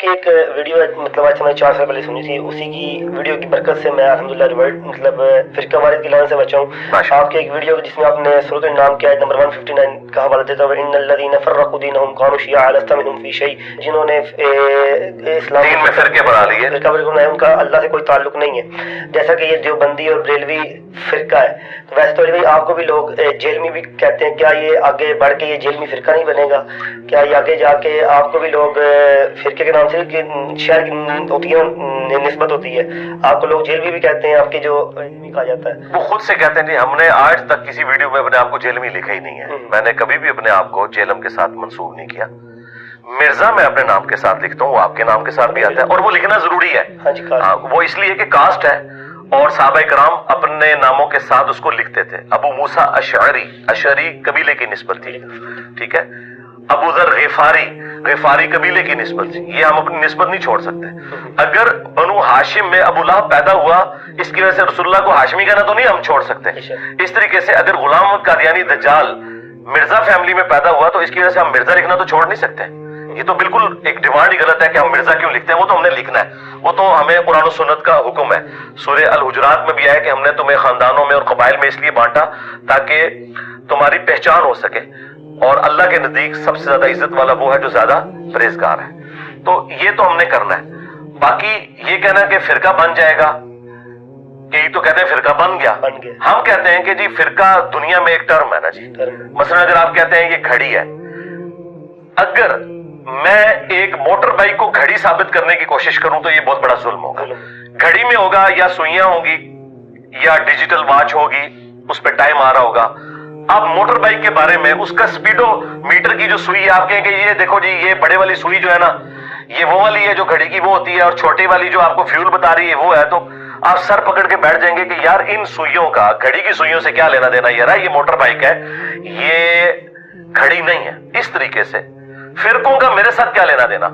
आपकी एक वीडियो मतलब आज से मैं 4 साल पहले सुनी थी, उसी की वीडियो की बरकत से मैं अल्हम्दुलिल्लाह रिवर्ट मतलब फिरका वारिद की लान से बचा हूँ। आपकी एक वीडियो जिसमें आपने सूरत नाम की आयत नंबर 159 का हवाला देता हुआ इन्नल्लज़ीना फ़र्रक़ू दीनहुम कानू शियअ लस्ता मिनहुम फ़ी शै, जिन्होंने इस्लाम दीन में फिरके बना लिए, फिरका बनाया, उनका अल्लाह से कोई ताल्लुक नहीं है। जैसा कि ये देवबंदी और बरेलवी फिरका है, तो वैसे तो भाई आपको भी लोग जेलमी भी कहते हैं, क्या ये आगे बढ़ के ये जेलमी फिरका नहीं बनेगा? क्या ये आगे जाके आपको भी लोग फिरके के नाम से शहर की होती है निस्बत होती है, आपको लोग जेलमी भी कहते हैं, आपके जो कहा जाता है? वो खुद से कहते हैं जी हमने आज तक किसी वीडियो में अपने आप को जेलमी लिखा ही नहीं है। मैंने कभी भी अपने आप को जेलम के साथ मंसूब नहीं किया। मिर्जा मैं अपने नाम के साथ लिखता हूँ, वो आपके नाम के साथ भी आता है, और वो लिखना जरूरी है। हाँ, वो इसलिए कि कास्ट है, और सहाबा इकराम अपने नामों के साथ उसको लिखते थे। अबू मूसा अशअरी कबीले की निस्बत थी, ठीक है। अबू ज़र ग़िफ़ारी कबीले की निस्बत थी। ये हम अपनी निस्बत नहीं छोड़ सकते। अगर बनु हाशिम में अबू लहब पैदा हुआ, इसकी वजह से रसूलुल्लाह को हाशमी कहना तो नहीं हम छोड़ सकते। इस तरीके से अगर गुलाम कादियानी दज्जाल मिर्जा फैमिली में पैदा हुआ, तो इसकी वजह से हम मिर्जा लिखना तो छोड़ नहीं सकते। ये तो बिल्कुल एक डिमांड ही गलत है कि हम मिर्जा क्यों लिखते हैं, वो तो हमने लिखना है, वो तो हमें कुरान और सुन्नत का हुक्म है। सूरह अल हुजुरात में भी आया कि हमने तुम्हें खानदानों में और कबाइल में इसलिए बांटा ताकि तुम्हारी पहचान हो सके, और अल्लाह के नजदीक सबसे ज्यादा इज्जत वाला वो है जो ज्यादा परहेजगार है। तो ये तो हमने करना है। बाकी ये कहना कि फिरका बन जाएगा, कि तो कहते हैं फिरका बन गया। हम कहते हैं कि जी फिरका दुनिया में एक टर्म है ना जी। मसलन अगर आप कहते हैं ये घड़ी है, अगर मैं एक मोटर बाइक को घड़ी साबित करने की कोशिश करूं तो ये बहुत बड़ा जुल्म होगा। घड़ी में होगा या सुइयां होंगी या डिजिटल वॉच होगी, उस पर टाइम आ रहा होगा। आप मोटर बाइक के बारे में उसका स्पीडो मीटर की जो सुई है, आप कहेंगे ये देखो जी ये बड़े वाली सुई जो है ना, ये वो वाली है जो घड़ी की वो होती है, और छोटी वाली जो आपको फ्यूल बता रही है वो है। तो आप सर पकड़ के बैठ जाएंगे कि यार इन सुइयों का घड़ी की सुइयों से क्या लेना देना, यार ये मोटर बाइक है, ये घड़ी नहीं है। इस तरीके से फिरकों का मेरे साथ क्या लेना देना?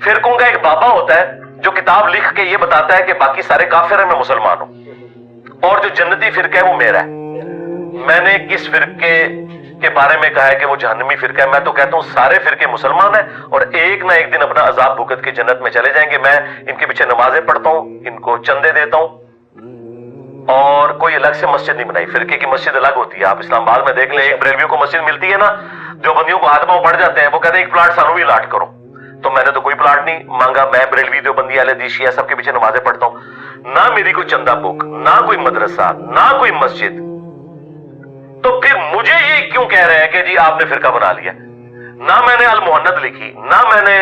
फिरकों का एक बाबा होता है जो किताब लिख के ये बताता है कि बाकी सारे काफिर है, मैं मुसलमान हूं, और जो जन्नती फिरका है वो मेरा है। मैंने किस फिरके के बारे में कहा है कि वो जहन्नमी फिरका है? मैं तो कहता हूं सारे फिरके मुसलमान हैं और एक ना एक दिन अपना अजाब भुगत के जन्नत में चले जाएंगे। मैं इनके पीछे नमाजें पढ़ता हूं, इनको चंदे देता हूं, और कोई अलग से मस्जिद नहीं बनाई। फिरके की मस्जिद अलग होती है, आप इस्लामाबाद में देख ले, एक बरेलवियों को मस्जिद मिलती है ना, जो बंदियों को हाथ पांव पड़ जाते हैं, वो कहते हैं एक प्लाट सानू भी लाट करो। तो मैंने तो कोई प्लाट नहीं मांगा, मैं बरेलवी देवबंदी अहले हदीस शिया सबके पीछे नमाजें पढ़ता हूं। ना मेरी कोई चंदा बुक, ना कोई मदरसा, ना कोई मस्जिद। तो फिर मुझे ये क्यों कह रहे हैं कि जी आपने फिरका बना लिया? ना मैंने अल मुहन्नद लिखी, ना मैंने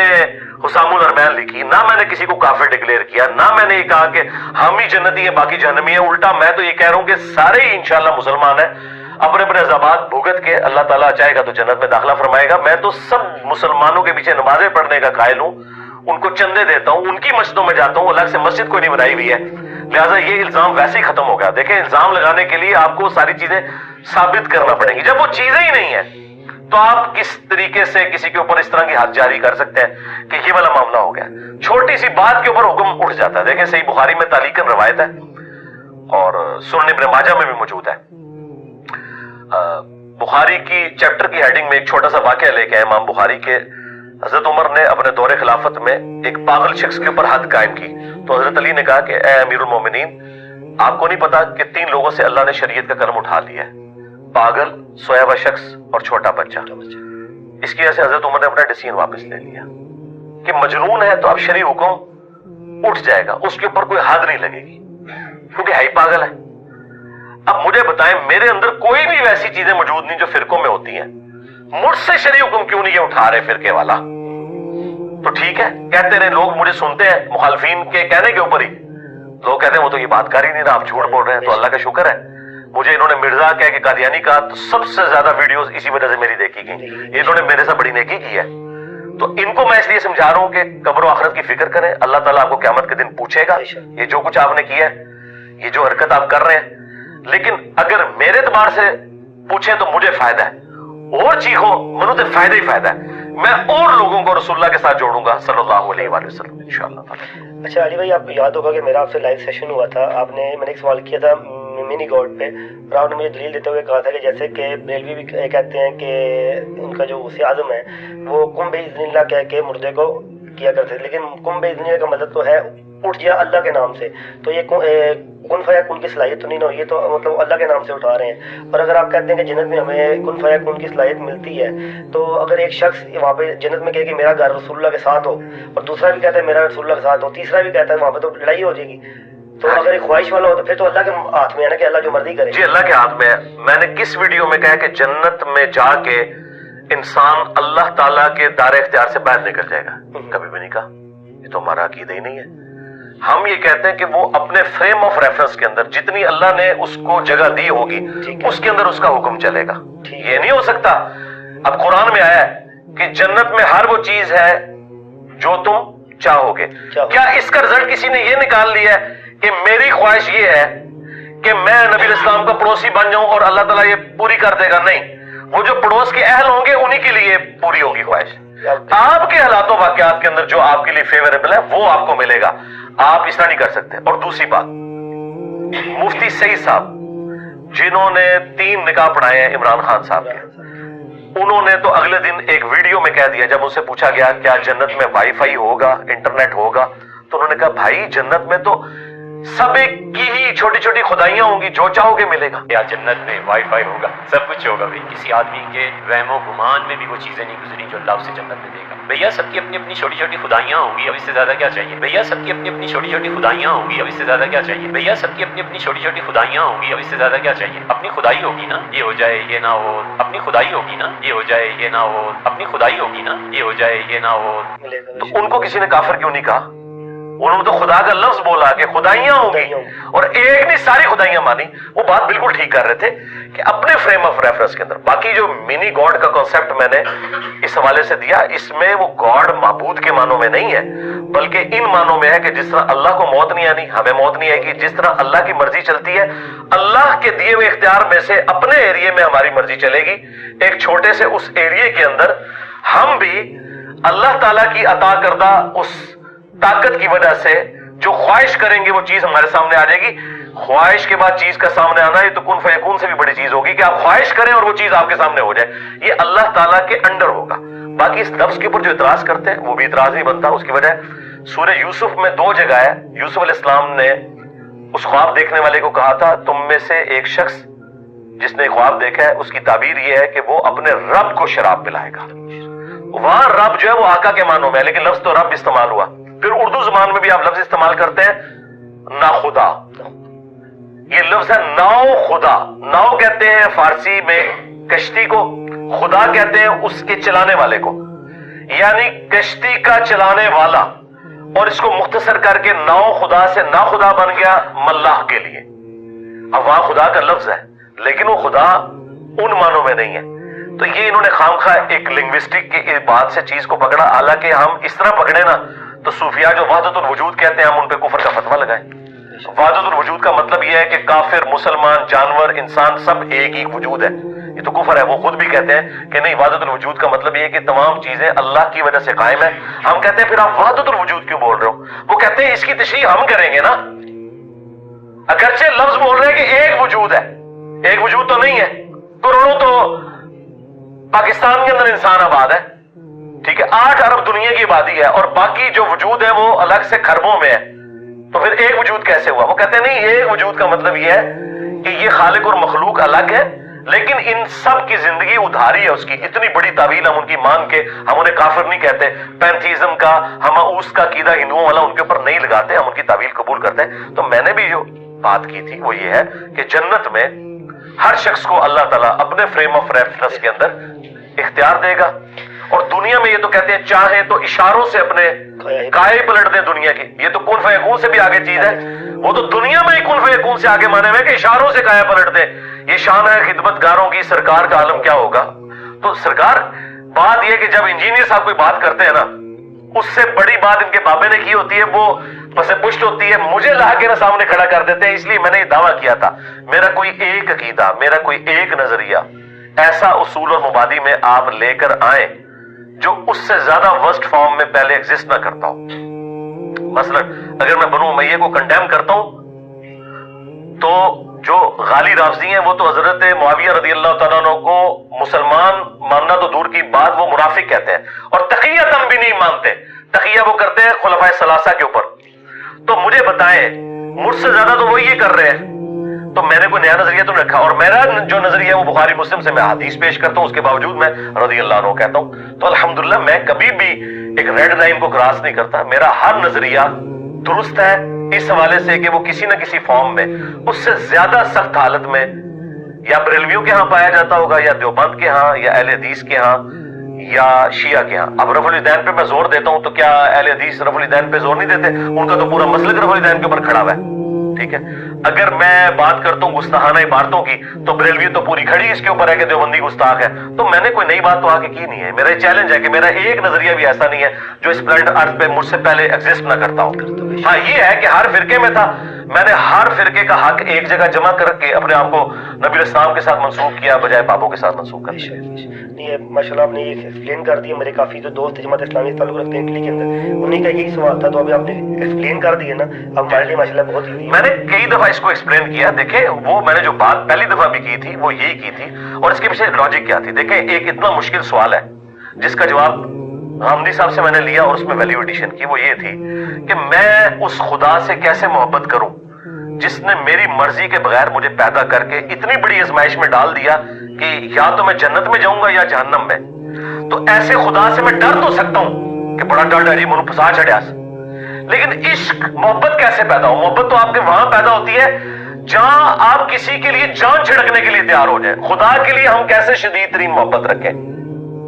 हुसामुल अरमैन लिखी, ना मैंने किसी को काफिर डिक्लेयर किया, ना मैंने ये कहा कि हम ही जन्नती हैं बाकी जहन्नमी है। उल्टा मैं तो ये कह रहा हूं कि सारे ही इंशाअल्लाह मुसलमान हैं, अपने अपने ज़बात भुगत के अल्लाह ताला चाहेगा तो जन्नत में दाखिला फरमाएगा। मैं तो सब मुसलमानों के पीछे नमाजें पढ़ने का कायल हूं, उनको चंदे देता हूं, उनकी मस्जिदों में जाता हूं, अलग से मस्जिद कोई नहीं बनाई हुई है। लिहाजा ये इल्जाम वैसे ही खत्म हो गया। देखें, इल्जाम लगाने के लिए आपको सारी चीजें साबित करना पड़ेंगी। जब वो चीजें ही नहीं है तो आप किस तरीके से किसी के ऊपर इस तरह की हद जारी कर सकते हैं कि ये वाला मामला हो गया? छोटी सी बात के ऊपर हुक्म उठ जाता है। देखें, सही बुखारी में तालीकन रवायत है और सुनन इब्न माजा में भी मौजूद है। बुखारी की चैप्टर की हेडिंग में एक छोटा सा वाकया लेके आए इमाम बुखारी के। हजरत उमर ने अपने दौरे खिलाफत में एक पागल शख्स के ऊपर हद कायम की, तो हजरत अली ने कहा कि ए अमीरुल मोमिनीन, आपको नहीं पता कि 3 लोगों से अल्लाह ने शरीयत का कलम उठा लिया है, पागल, सोया हुआ शख्स और छोटा बच्चा। इसकी वजह से हजरत उमर ने अपना डिसीजन वापस ले लिया कि मजनून है तो अब शरई हुक्म उठ जाएगा, उसके ऊपर कोई हद नहीं लगेगी क्योंकि है ही पागल है। अब मुझे बताएं, मेरे अंदर कोई भी वैसी चीजें मौजूद नहीं जो फिरकों में होती हैं, मुझसे शरई हुक्म क्यों नहीं उठा रहे फिरके वाला? तो ठीक है, कहते रहे, लोग मुझे सुनते हैं मुखालफीन के कहने के ऊपर ही। लोग कहते हैं वो तो ये बात कर ही नहीं रहा, आप झूठ बोल रहे हैं। तो अल्लाह का शुक्र है, मुझे इन्होंने मिर्जा कह के कादियानी कहा तो सबसे ज्यादा वीडियोस इसी वजह से मेरी देखी गई। इन्होंने मेरे से बड़ी नेकी की है। तो इनको मैं इसलिए समझा रहा हूं कि कब्र आखिरत की फिक्र करें। अल्लाह ताला आपको क़यामत के दिन पूछेगा ये जो कुछ आपने किया है, ये जो हरकत आप कर रहे हैं। लेकिन अगर मेरे एतबार से पूछे तो मुझे फायदा है, और चीखो मनो तो फायदा ही फायदा है। मैं और लोगों को रसूलुल्लाह के साथ जोड़ूंगा सल्लल्लाहु अलैहि वसल्लम इंशाअल्लाह। अच्छा अली भाई, आपको याद होगा कि मेरा आपसे लाइव सेशन हुआ था, मैंने एक सवाल किया था मिनी गॉड पे, और आपने मुझे दलील देते हुए कहा था कि जैसे कि बरेलवी भी कहते हैं कि उनका जो उसे आज़म है वो कुंभ इज़्निल्लाह कह के मुर्दे को کیا کرتے تھے، لیکن کن بإذنہ کا مطلب تو ہے اٹھ جا اللہ کے نام سے، تو یہ کن فیکون کی صلاحیت تو نہیں نہ ہوئی، یہ تو مطلب اللہ کے نام سے اٹھا رہے ہیں۔ اور اگر آپ کہتے ہیں کہ جنت میں ہمیں کن فیکون کی صلاحیت ملتی ہے، تو اگر ایک شخص وہاں پہ جنت میں کہے کہ میرا گھر رسول اللہ کے ساتھ ہو، اور دوسرا بھی کہتا ہے میرا رسول اللہ کے ساتھ ہو، تیسرا بھی کہتا ہے، وہاں پہ تو لڑائی ہو جائے گی۔ تو اگر ایک خواہش والا ہو تو پھر تو اللہ کے ہاتھ میں ہے نا کہ اللہ جو مرضی کرے۔ جی اللہ کے ہاتھ میں ہے۔ میں نے کس ویڈیو میں کہا کہ جنت میں جا کے انسان اللہ تعالیٰ کے دار اختیار سے باہر نکل جائے گا؟ کبھی بھی نہیں کہا، یہ تو ہمارا عقیدہ ہی نہیں ہے۔ ہم یہ کہتے ہیں کہ وہ اپنے فریم آف ریفرنس کے اندر جتنی اللہ نے اس کو جگہ دی ہوگی اس کے اندر اس کا حکم چلے گا۔ یہ نہیں ہو سکتا۔ اب قرآن میں آیا ہے کہ جنت میں ہر وہ چیز ہے جو تم چاہو گے۔ کیا اس کا رزلٹ کسی نے یہ نکال لیا ہے کہ میری خواہش یہ ہے کہ میں نبی اسلام کا پڑوسی بن جاؤں اور اللہ تعالیٰ یہ پوری کر دے گا؟ نہیں، وہ جو پڑوس کے اہل ہوں گے انہی کے لیے پوری ہوگی خواہش۔ آپ کے حالات و واقعات کے اندر جو آپ کے لیے فیوریبل ہے وہ آپ کو ملے گا، آپ اس طرح نہیں کر سکتے۔ اور دوسری بات، مفتی سعید صاحب جنہوں نے 3 نکاح پڑھائے ہیں عمران خان صاحب کے، انہوں نے تو اگلے دن ایک ویڈیو میں کہہ دیا، جب ان سے پوچھا گیا کیا جنت میں وائی فائی ہوگا، انٹرنیٹ ہوگا، تو انہوں نے کہا بھائی جنت میں تو سب ایک کی ہی چھوٹی چھوٹی خدائیاں ہوں گی، جو چاہو گے ملے گا۔ کیا جنت میں وائی فائی ہوگا؟ سب کچھ ہوگا بھائی۔ کسی آدمی کے وہم و گمان میں بھی وہ چیزیں نہیں گزری جو اللہ اسے جنت میں دے گا۔ بھیا سب کی اپنی اپنی چھوٹی چھوٹی خدائیاں ہوں گی، اب اس سے زیادہ کیا چاہیے؟ بھیا سب کی اپنی اپنی چھوٹی چھوٹی خدائیاں ہوں گی، اب اس سے زیادہ کیا چاہیے؟ بھیا سب کی اپنی اپنی چھوٹی چھوٹی خدائیاں ہوں گی، اب اس سے زیادہ کیا چاہیے؟ اپنی خدائی ہوگی نا، یہ ہو جائے یہ نہ ہو، اپنی خدائی ہوگی نا، یہ ہو جائے یہ نہ ہو، اپنی خدائی ہوگی نا، یہ ہو جائے یہ نہ ہو۔ تو ان کو کسی نے کافر کیوں نہیں کہا؟ انہوں نے تو خدا کا لفظ بولا کہ خدائیاں ہوں گی، اور ایک نہیں ساری خدائیاں مانی۔ وہ بات بالکل ٹھیک کر رہے تھے کہ اپنے فریم آف ریفرنس کے اندر۔ باقی جو منی گاڈ کا کانسیپٹ میں نے اس حوالے سے دیا، اس میں وہ گاڈ معبود کے معنوں میں نہیں ہے، بلکہ ان معنوں میں ہے کہ جس طرح اللہ کو موت نہیں آنی، ہمیں موت نہیں آئے گی، جس طرح اللہ کی مرضی چلتی ہے، اللہ کے دیے ہوئے اختیار میں سے اپنے ایریے میں ہماری مرضی چلے گی۔ ایک چھوٹے سے اس ایریے کے اندر ہم بھی اللہ تعالیٰ کی عطا کردہ اس طاقت کی وجہ سے جو خواہش کریں گے وہ چیز ہمارے سامنے آ جائے گی۔ خواہش کے بعد چیز کا سامنے آنا، یہ تو کن فیکون سے بھی بڑی چیز ہوگی کہ آپ خواہش کریں اور وہ چیز آپ کے سامنے ہو جائے۔ یہ اللہ تعالیٰ کے انڈر ہوگا۔ باقی اس لفظ کے اوپر جو اعتراض کرتے ہیں وہ بھی اعتراض نہیں بنتا۔ اس کی وجہ سورہ یوسف میں 2 جگہ ہے، یوسف علیہ السلام نے اس خواب دیکھنے والے کو کہا تھا تم میں سے ایک شخص جس نے خواب دیکھا ہے اس کی تعبیر یہ ہے کہ وہ اپنے رب کو شراب پلائے گا۔ وہاں رب جو ہے وہ آقا کے معنوں میں ہے، لیکن لفظ تو رب استعمال ہوا۔ پھر اردو زبان میں بھی آپ لفظ استعمال کرتے ہیں نا خدا، یہ لفظ ہے ناؤ خدا۔ ناؤ کہتے ہیں فارسی میں کشتی کو، خدا کہتے ہیں اس کے چلانے والے کو، یعنی کشتی کا چلانے والا۔ اور اس کو مختصر کر کے ناؤ خدا سے نا خدا بن گیا ملاح کے لیے۔ اب وہاں خدا کا لفظ ہے لیکن وہ خدا ان معنوں میں نہیں ہے۔ تو یہ انہوں نے خامخواہ ایک لنگوسٹک کی بات سے چیز کو پکڑا، حالانکہ ہم اس طرح پکڑے نا تو صوفیاء جو وحدت الوجود کہتے ہیں ہم ان پہ کفر کا فتویٰ لگائیں۔ وحدت الوجود کا مطلب یہ ہے کہ کافر، مسلمان، جانور، انسان سب ایک ہی وجود ہے، یہ تو کفر ہے۔ وہ خود بھی کہتے ہیں کہ نہیں، وحدت الوجود کا مطلب یہ ہے کہ تمام چیزیں اللہ کی وجہ سے قائم ہے۔ ہم کہتے ہیں پھر آپ وحدت الوجود کیوں بول رہے ہو؟ وہ کہتے ہیں اس کی تشریح ہم کریں گے نا، اگرچہ لفظ بول رہے ہیں کہ ایک وجود ہے، ایک وجود تو نہیں ہے، کروڑوں تو پاکستان کے اندر انسان آباد ہے، ٹھیک ہے، 8 ارب دنیا کی آبادی ہے، اور باقی جو وجود ہے وہ الگ سے خربوں میں ہے، تو پھر ایک وجود کیسے ہوا؟ وہ کہتے ہیں نہیں، ایک وجود کا مطلب یہ ہے کہ یہ خالق اور مخلوق الگ ہے، لیکن ان سب کی زندگی ادھاری ہے اس کی۔ اتنی بڑی تعویل ہم ان کی مان کے، ہم انہیں کافر نہیں کہتے۔ پینتھیزم کا، ہماؤس کا عقیدہ ہندوؤں والا ان کے اوپر نہیں لگاتے، ہم ان کی تعویل قبول کرتے ہیں۔ تو میں نے بھی جو بات کی تھی وہ یہ ہے کہ جنت میں ہر شخص کو اللہ تعالیٰ اپنے فریم آف ریفرنس کے اندر اختیار دے گا، اور دنیا میں یہ تو کہتے ہیں چاہیں تو اشاروں سے اپنے کائے پلٹ دیں دنیا کی۔ یہ تو کن فیکون سے بھی آگے چیز ہے، وہ تو دنیا میں ہی کن فیکون سے آگے مانے ہوئے کہ اشاروں سے کائے پلٹ دیں۔ یہ شان ہے خدمت گاروں کی، سرکار کا عالم کیا ہوگا؟ تو سرکار، بات یہ کہ جب انجینئر صاحب کوئی بات کرتے ہیں نا، اس سے بڑی بات ان کے بابے نے کی ہوتی ہے، وہ پس پشت ہوتی ہے، مجھے لا کے نا سامنے کھڑا کر دیتے ہیں۔ اس لیے میں نے یہ دعویٰ کیا تھا، میرا کوئی ایک عقیدہ، میرا کوئی ایک نظریہ ایسا اصول اور مبادی میں آپ لے کر آئیں جو اس سے زیادہ ورسٹ فارم میں پہلے ایگزسٹ نہ کرتا ہوں۔ مثلا اگر میں بنو امیہ کو کنڈیم کرتا ہوں تو جو غالی رافضی ہیں وہ تو حضرت معاویہ رضی اللہ تعالیٰ عنہ کو مسلمان ماننا تو دور کی بات، وہ منافق کہتے ہیں، اور تقیتاً بھی نہیں مانتے۔ तकिया वो करते हैं खुलफाए सलासा के ऊपर। तो मुझे बताएं, मुझसे ज्यादा तो वो ये कर रहे हैं, तो मैंने कोई नया नजरिया तो नहीं रखा। और मेरा जो नजरिया है वो बुखारी मुस्लिम से मैं हदीस पेश करता हूं, उसके बावजूद मैं रज़ी अल्लाह अन्हु कहता हूं। तो अल्हम्दुलिल्लाह मैं कभी भी एक रेड लाइन को क्रॉस नहीं करता। मेरा हर नजरिया दुरुस्त है इस हवाले से कि वो किसी न किसी फॉर्म में उससे ज्यादा सख्त हालत में या बरेलवियों के यहाँ पाया जाता होगा, या देवबंद के यहाँ, या अहले हदीस के यहाँ, या शिया के यहाँ। अब रफुल दैन पे मैं जोर देता हूं, तो क्या अहले हदीस रफुल दैन पे जोर नहीं देते? उनका तो पूरा मसलक रफुल दैन के ऊपर खड़ा हुआ है, ठीक है। अगर मैं बात करता हूँ गुस्ताखाना इबारतों की, तो बरेलवी तो पूरी खड़ी इसके ऊपर है कि देवबंदी गुस्ताख है। तो मैंने कोई नई बात तो आके की नहीं है। मेरा चैलेंज है कि मेरा एक नजरिया भी ऐसा नहीं है जो इस प्लेनेट अर्थ पे मुझसे पहले एग्जिस्ट ना करता हूँ। हाँ, ये है कि हर फिरके में था, मैंने हर फिरके का हक एक जगह जमा करके अपने आप को नबी इस्लाम के साथ मंसूब किया, बजाय बाबों के साथ मंसूब कर। नहीं, माशाल्लाह आपने ये एक्सप्लेन कर दिया। मेरे काफी जो दोस्त जमात इस्लामी से ताल्लुक रखते हैं इटली के अंदर, उन्हीं का यही सवाल था, तो अभी आपने एक्सप्लेन कर दिया ना, अब हमारे लिए माशाल्लाह बहुत ईजी है। मैंने कई दफा इसको एक्सप्लेन किया। देखे, वो मैंने जो बात पहली दफा भी की थी वो यही की थी, और इसके पीछे लॉजिक क्या थी। देखें, एक इतना मुश्किल सवाल है जिसका जवाब हमदी साहब से मैंने लिया और उसमें वैल्यू एडिशन की। वो ये थी कि मैं उस खुदा से कैसे मोहब्बत करूं जिसने मेरी मर्जी के बगैर मुझे पैदा करके इतनी बड़ी आजमाइश में डाल दिया कि या तो मैं जन्नत में जाऊंगा या जहन्नम में। तो ऐसे खुदा से मैं डर तो सकता हूं कि बड़ा डर है जी, मुझे फंसा चढ़िया, लेकिन इश्क मोहब्बत कैसे पैदा हो? मोहब्बत तो आपके वहां पैदा होती है जहां आप किसी के लिए जान छिड़कने के लिए तैयार हो जाए। खुदा के लिए हम कैसे शदीद तरीन मोहब्बत रखें?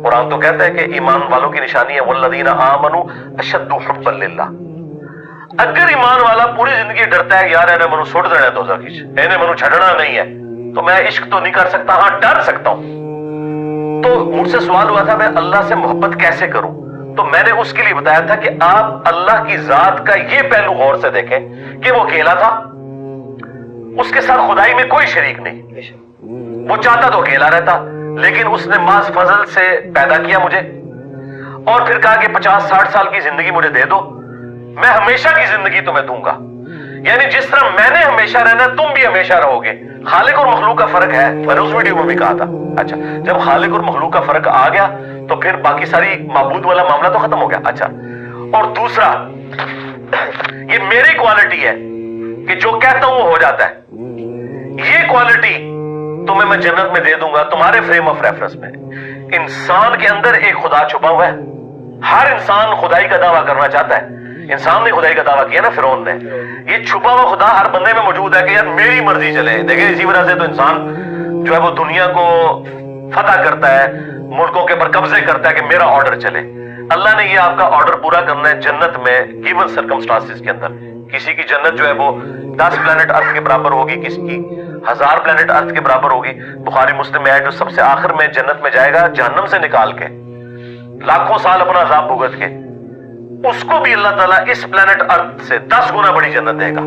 कुरान तो कहता है कि ईमान वालों की निशानी है वल्लज़ीना आमनू अशद्दु हुब्बन लिल्लाह। अगर ईमान वाला पूरी जिंदगी डरता है यार इन्हें मनु सुट देना दोज़ख विच, इन्हें मनु छड़ना नहीं है, तो मैं इश्क तो नहीं कर सकता, हाँ डर सकता हूं। तो मुझसे सवाल हुआ था मैं अल्लाह से मोहब्बत कैसे करूं, तो मैंने उसके लिए बताया था कि आप अल्लाह की जात का ये पहलू गौर से देखें कि वो अकेला था, उसके साथ खुदाई में कोई शरीक नहीं। वो चाहता तो अकेला रहता, लेकिन उसने मास फजल से पैदा किया मुझे, और फिर कहा कि 50-60 साल की जिंदगी मुझे दे दो, मैं हमेशा की जिंदगी तुम्हें दूंगा। यानी जिस तरह मैंने हमेशा रहना तुम भी हमेशा रहोगे। खालिक और मखलूक का फर्क है, मैंने उस वीडियो में भी कहा था। अच्छा, जब खालिक और मखलूक का फर्क आ गया तो फिर बाकी सारी माबूद वाला मामला तो खत्म हो गया। अच्छा, और दूसरा, ये मेरी क्वालिटी है कि जो कहता हूं वो हो जाता है। ये क्वालिटी तुम्हें मैं जन्नत में दे दूंगा तुम्हारे फ्रेम ऑफ रेफरेंस में। इंसान के अंदर एक खुदा छुपा हुआ है। हर इंसान खुदाई का दावा करना चाहता है। इंसान ने खुदाई का दावा किया ना फिरौन ने। ये छुपा हुआ खुदा हर बंदे में मौजूद है कि यार मेरी मर्जी चले। देखिए, इसी वजह से तो इंसान जो है वो दुनिया को फतह करता है, मुल्कों के ऊपर कब्जे करता है कि मेरा ऑर्डर चले। अल्लाह ने ये आपका ऑर्डर पूरा करना है जन्नत में गिवन सर्कमस्टांसेस के अंदर। किसी की जन्नत जो है वो 10 प्लेनेट अर्थ के बराबर होगी, किसी की 1000 प्लेनेट अर्थ के बराबर होगी। बुखारी मुस्लिम में है जो सबसे आखिर में जन्नत में जाएगा जहन्नम से निकाल के, लाखों साल अपना अजाब भुगत के, उसको भी अल्लाह ताला इस प्लेनेट अर्थ से 10 गुना बड़ी जन्नत देगा।